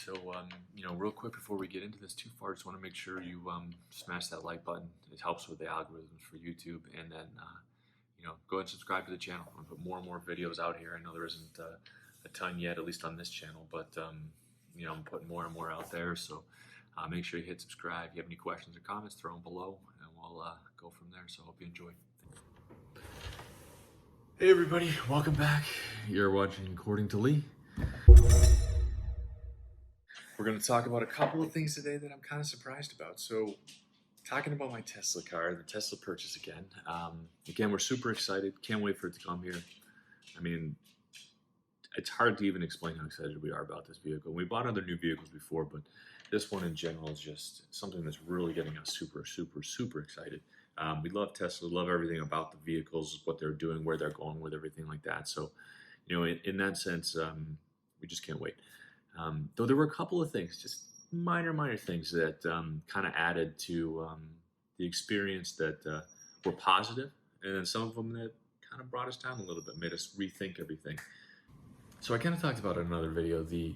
So, real quick before we get into this too far, just want to make sure you smash that like button. It helps with the algorithms for YouTube, and then go ahead and subscribe to the channel. I'm gonna put more and more videos out here. I know there isn't a ton yet, at least on this channel, but I'm putting more and more out there. So make sure you hit subscribe. If you have any questions or comments, throw them below, and we'll go from there. So I hope you enjoy. Hey everybody, welcome back. You're watching According to Lee. We're going to talk about a couple of things today that I'm kind of surprised about. So, talking about my Tesla car, the Tesla purchase again. Again, we're super excited. Can't wait for it to come here. I mean, it's hard to even explain how excited we are about this vehicle. We bought other new vehicles before, but this one in general is just something that's really getting us super, super, super excited. We love Tesla, love everything about the vehicles, what they're doing, where they're going with everything like that. So, in that sense, we just can't wait. Though there were a couple of things, just minor things that kind of added to the experience that were positive, and then some of them that kind of brought us down a little bit, made us rethink everything. So I kind of talked about in another video, the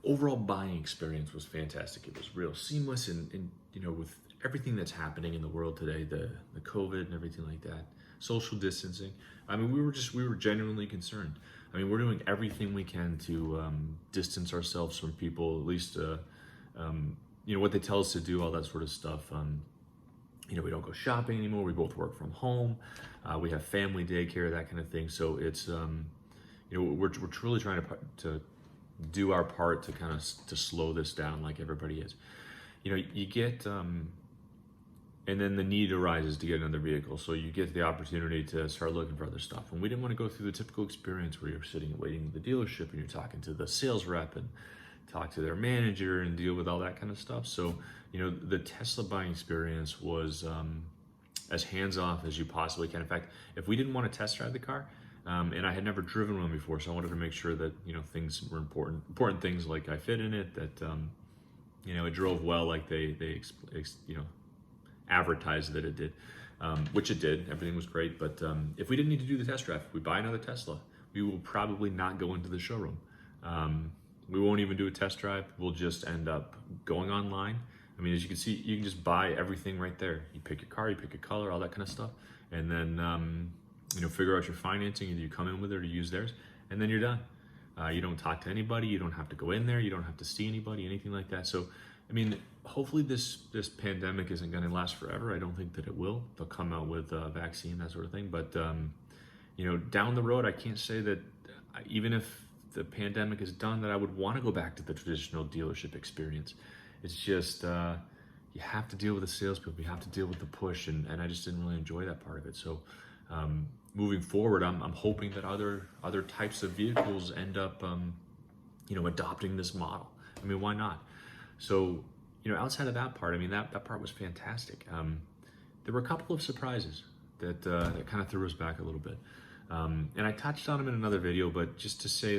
overall buying experience was fantastic. It was real seamless, and with everything that's happening in the world today, the COVID and everything like that, social distancing. I mean, we were genuinely concerned. I mean, we're doing everything we can to distance ourselves from people, at least, what they tell us to do, all that sort of stuff. We don't go shopping anymore. We both work from home. We have family daycare, that kind of thing. So it's, we're truly trying to do our part to kind of to slow this down like everybody is. You get, and then the need arises to get another vehicle. So you get the opportunity to start looking for other stuff. And we didn't want to go through the typical experience where you're sitting and waiting at the dealership and you're talking to the sales rep and talk to their manager and deal with all that kind of stuff. So, the Tesla buying experience was as hands-off as you possibly can. In fact, if we didn't want to test drive the car, and I had never driven one before, so I wanted to make sure that, things were important things like I fit in it, that, it drove well like they advertised that it did, which it did. Everything was great. But if we didn't need to do the test drive, we buy another Tesla, we will probably not go into the showroom. We won't even do a test drive. We'll just end up going online. I mean, as you can see, you can just buy everything right there. You pick your car, you pick your color, all that kind of stuff, and then figure out your financing. Either you come in with it or you use theirs, and then you're done. You don't talk to anybody. You don't have to go in there. You don't have to see anybody, anything like that. So, I mean, hopefully this pandemic isn't going to last forever. I don't think that it will. They'll come out with a vaccine, that sort of thing. But, down the road, I can't say that even if the pandemic is done, that I would want to go back to the traditional dealership experience. It's just, you have to deal with the salespeople. You have to deal with the push. And I just didn't really enjoy that part of it. So, moving forward, I'm hoping that other types of vehicles end up, adopting this model. I mean, why not? So, outside of that part, I mean, that part was fantastic. There were a couple of surprises that kind of threw us back a little bit. And I touched on them in another video, but just to say,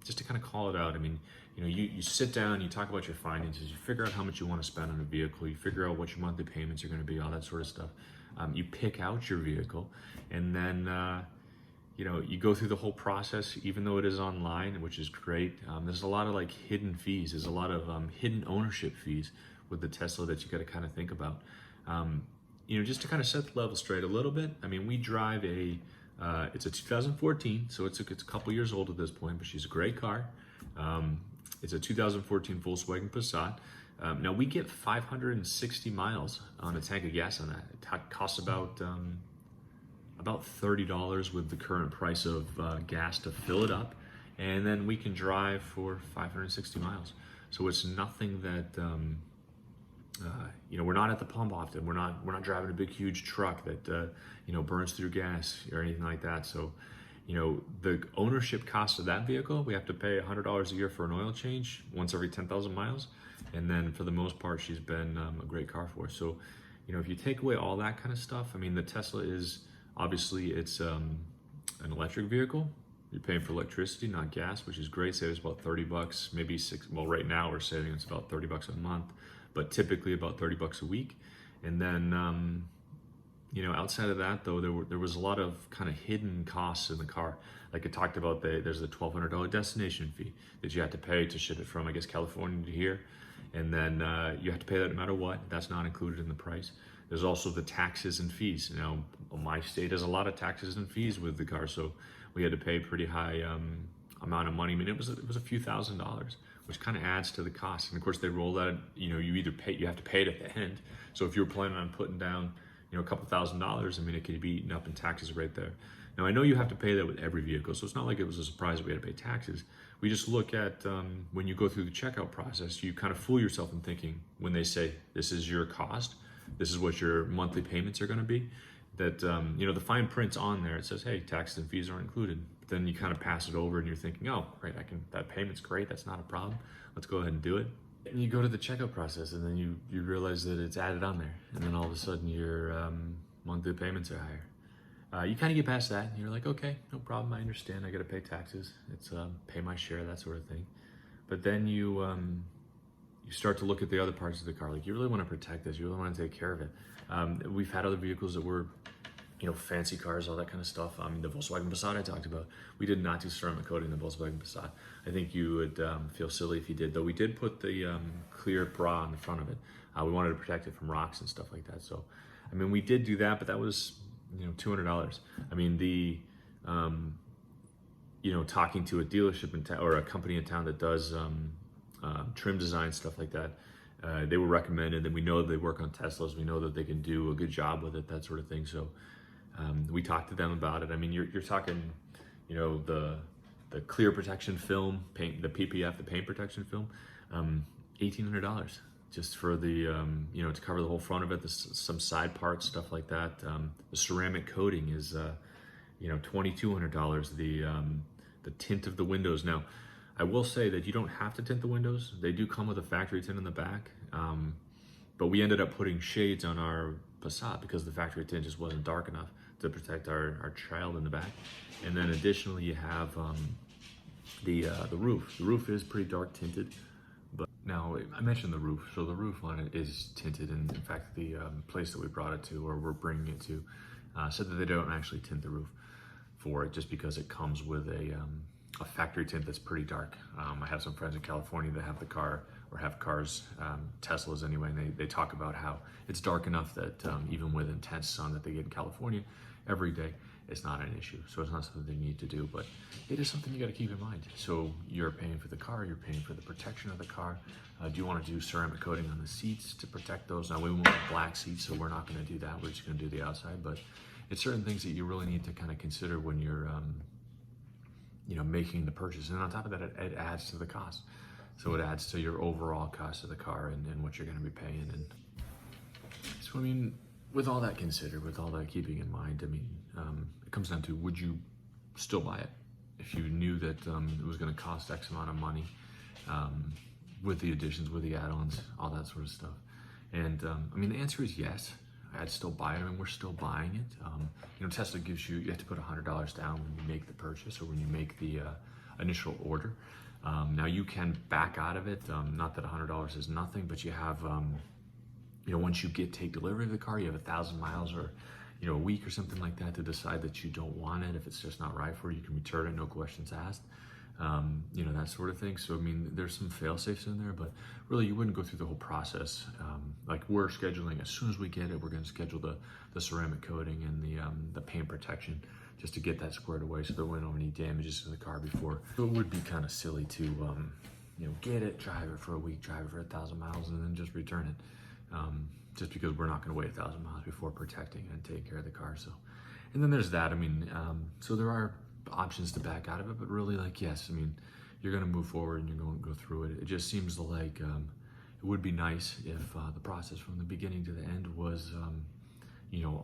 just to kind of call it out, I mean, you sit down, you talk about your finances, you figure out how much you want to spend on a vehicle, you figure out what your monthly payments are going to be, all that sort of stuff. You pick out your vehicle, and then, you go through the whole process, even though it is online, which is great. There's a lot of hidden fees. There's a lot of hidden ownership fees with the Tesla that you got to kind of think about. Just to kind of set the level straight a little bit. I mean, we drive it's a 2014, so it's a couple years old at this point, but she's a great car. It's a 2014 Volkswagen Passat. Now we get 560 miles on a tank of gas on that. It costs about $30 with the current price of gas to fill it up, and then we can drive for 560 miles. So it's nothing that we're not at the pump often. We're not driving a big huge truck that burns through gas or anything like that. So the ownership cost of that vehicle, we have to pay $100 a year for an oil change once every 10,000 miles. And then for the most part, she's been a great car for us. So, if you take away all that kind of stuff, I mean, the Tesla is, obviously, it's an electric vehicle. You're paying for electricity, not gas, which is great. Saves about $30, maybe $6. Well, right now we're saving it's about $30 a month, but typically about $30 a week. And then, outside of that, though, there was a lot of kind of hidden costs in the car. Like I talked about, there's the $1,200 destination fee that you have to pay to ship it from, I guess, California to here. And then you have to pay that no matter what. That's not included in the price. There's also the taxes and fees. Now, my state has a lot of taxes and fees with the car, so we had to pay a pretty high amount of money. I mean, it was a few $1,000s, which kind of adds to the cost. And of course, they roll that. You have to pay it at the end. So if you were planning on putting down, a couple $1,000s, I mean, it could be eaten up in taxes right there. Now, I know you have to pay that with every vehicle, so it's not like it was a surprise that we had to pay taxes. We just look at when you go through the checkout process, you kind of fool yourself in thinking when they say this is your cost, this is what your monthly payments are going to be, that the fine print's on there. It says, hey, taxes and fees are included. But then you kind of pass it over and you're thinking, oh, right, that payment's great. That's not a problem. Let's go ahead and do it. And you go to the checkout process, and then you realize that it's added on there, and then all of a sudden your monthly payments are higher. You kind of get past that, and you're like, okay, no problem. I understand. I got to pay taxes. It's pay my share, that sort of thing. But then you start to look at the other parts of the car. Like, you really want to protect this. You really want to take care of it. We've had other vehicles that were, fancy cars, all that kind of stuff. I mean, the Volkswagen Passat I talked about, we did not do ceramic coating in the Volkswagen Passat. I think you would feel silly if you did, though. We did put the clear bra on the front of it. We wanted to protect it from rocks and stuff like that. So, I mean, we did do that, but that was, $200. I mean, the, talking to a dealership in town or a company in town that does trim design, stuff like that, they were recommended, and we know that they work on Teslas. We know that they can do a good job with it, that sort of thing. So we talked to them about it. I mean, you're talking, the clear protection film, paint, the PPF, the paint protection film, $1,800 just for the, to cover the whole front of it, some side parts, stuff like that. The ceramic coating is, $2,200. The tint of the windows. Now, I will say that you don't have to tint the windows. They do come with a factory tint in the back, but we ended up putting shades on our Passat because the factory tint just wasn't dark enough to protect our child in the back. And then additionally, you have the roof. The roof is pretty dark tinted, but now I mentioned the roof. So the roof on it is tinted, and in fact, the place that we brought it to, or we're bringing it to, said that they don't actually tint the roof for it just because it comes with a factory tint that's pretty dark. I have some friends in California that have the car, or have cars, Teslas anyway, and they talk about how it's dark enough that even with intense sun that they get in California every day, it's not an issue. So it's not something they need to do, but it is something you gotta keep in mind. So you're paying for the car, you're paying for the protection of the car. Do you wanna do ceramic coating on the seats to protect those? Now, we won't have black seats, so we're not gonna do that. We're just gonna do the outside, but it's certain things that you really need to kind of consider when you're making the purchase. And on top of that, it adds to the cost. So it adds to your overall cost of the car and what you're going to be paying. And so, I mean, with all that considered, with all that keeping in mind, I mean, it comes down to, would you still buy it if you knew that it was going to cost X amount of money with the additions, with the add-ons, all that sort of stuff? And I mean, the answer is yes. I'd still buy it, and we're still buying it. Tesla gives you have to put $100 down when you make the purchase or when you make the initial order. Now you can back out of it. Not that $100 is nothing, but you have, once you take delivery of the car, you have 1,000 miles or, a week or something like that to decide that you don't want it. If it's just not right for you, you can return it, no questions asked. That sort of thing. So, I mean, there's some fail safes in there, but really you wouldn't go through the whole process. Like we're scheduling, as soon as we get it, we're going to schedule the ceramic coating and the paint protection just to get that squared away so there weren't any damages to the car before. So it would be kind of silly to, get it, drive it for a week, drive it for 1,000 miles, and then just return it. Just because we're not going to wait 1,000 miles before protecting and taking care of the car. So, and then there's that. I mean, so there are options to back out of it, but really, like, yes, I mean, you're going to move forward and you're going to go through it. It just seems like it would be nice if the process from the beginning to the end was,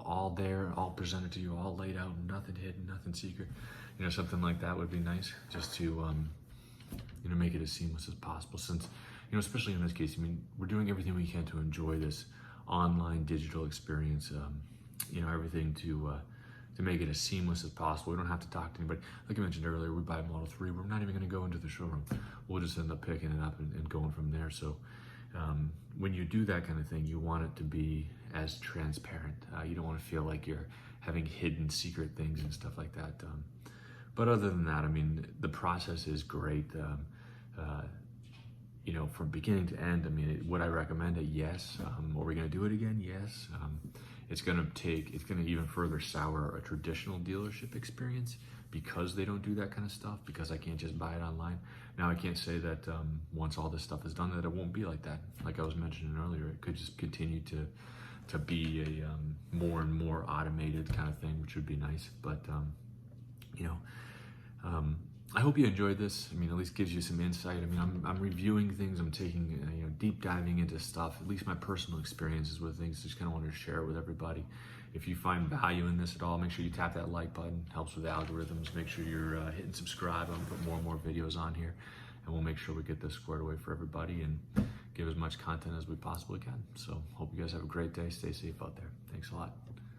all there, all presented to you, all laid out, nothing hidden, nothing secret. Something like that would be nice, just to, make it as seamless as possible. Since, especially in this case, I mean, we're doing everything we can to enjoy this online digital experience. Everything to make it as seamless as possible. We don't have to talk to anybody. Like I mentioned earlier, we buy a Model 3, we're not even gonna go into the showroom. We'll just end up picking it up and going from there. So when you do that kind of thing, you want it to be as transparent. You don't wanna feel like you're having hidden secret things and stuff like that. But other than that, I mean, the process is great. You know, from beginning to end, I mean, would I recommend it? Yes. Are we going to do it again? Yes. It's going to even further sour a traditional dealership experience because they don't do that kind of stuff, because I can't just buy it online. Now, I can't say that once all this stuff is done that it won't be like that. Like I was mentioning earlier, it could just continue to be a more and more automated kind of thing, which would be nice. But, you know, I hope you enjoyed this. I mean, at least gives you some insight. I mean, I'm reviewing things. I'm taking, you know, deep diving into stuff, at least my personal experiences with things. Just kind of wanted to share it with everybody. If you find value in this at all, make sure you tap that like button. Helps with the algorithms. Make sure you're hitting subscribe. I'm gonna put more and more videos on here, and we'll make sure we get this squared away for everybody and give as much content as we possibly can. So hope you guys have a great day. Stay safe out there. Thanks a lot.